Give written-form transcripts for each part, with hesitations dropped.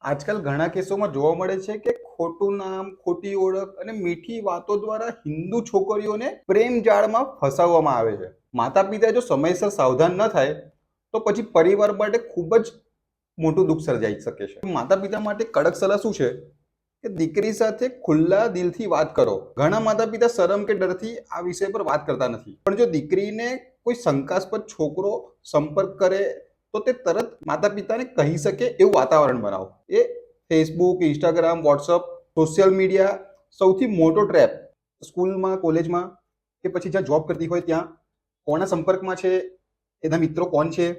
આજકાલ ઘણા કેસોમાં જોવા મળે છે કે ખોટું નામ, ખોટી ઓળખ અને મીઠી વાતો દ્વારા હિન્દુ છોકરીઓને પ્રેમ જાળમાં ફસાવવામાં આવે છે. માતા-પિતા જો સમયસર સાવધાન ન થાય તો પછી પરિવાર માટે ખૂબ જ મોટું દુઃખ સર્જાઈ શકે છે. માતા-પિતા માટે કડક સલાહ શું છે કે દીકરી સાથે ખુલ્લા દિલથી વાત કરો. ઘણા માતા-પિતા શરમ કે ડરથી આ વિષય પર વાત કરતા નથી. પણ જો દીકરીને કોઈ શંકાસ્પદ છોકરો સંપર્ક કરે તો તે તરત માતા-પિતાને કહી શકે એવું વાતાવરણ બનાવો. એ Facebook, Instagram, WhatsApp, social media સૌથી મોટો ટ્રેપ. સ્કૂલમાં, કોલેજમાં કે પછી જ્યાં જોબ કરતી હોય ત્યાં કોના સંપર્કમાં છે, એના મિત્રો કોણ છે,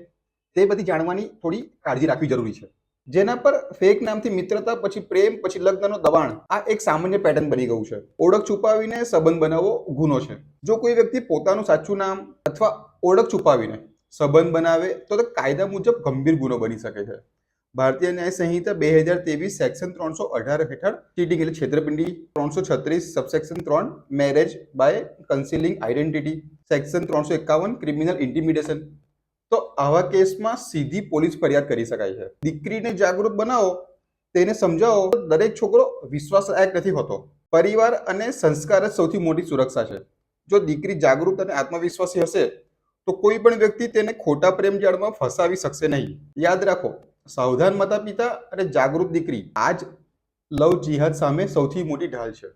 તે બધી જાણવાની થોડી કાળજી રાખવી જરૂરી છે. જેના પર ફેક નામથી મિત્રતા, પછી પ્રેમ, પછી લગ્નનો દબાણ, આ એક સામાન્ય પેટર્ન બની ગયું છે. ઓળખ છુપાવીને સંબંધ બનાવવો ગુનો છે. જો કોઈ વ્યક્તિ પોતાનું સાચું નામ અથવા ઓળખ છુપાવીને સંબંધ બનાવે તો તે કાયદા મુજબ ગંભીર ગુનો બની શકે છે. ભારતીય ન્યાય સંહિતા 2023 સેક્શન 318 હેઠળ ચીટિંગ એટલે છેતરપિંડી, 336 subsection 3 marriage by concealing identity, section 351 criminal intimidation. તો આવા કેસમાં સીધી પોલીસ ફરિયાદ કરી શકાય છે. દીકરીને જાગૃત બનાવો, તેને સમજાવો. દરેક છોકરો વિશ્વાસલાયક નથી હોતો. પરિવાર અને સંસ્કાર જ સૌથી મોટી સુરક્ષા છે. જો દીકરી જાગૃત અને આત્મવિશ્વાસી હશે તો કોઈ પણ વ્યક્તિ તેને ખોટા પ્રેમ જાળમાં ફસાવી શકશે નહીં. યાદ રાખો, સાવધાન માતા-પિતા અને જાગૃત દીકરી આ જ લવ જિહાદ સામે સૌથી મોટી ઢાલ છે.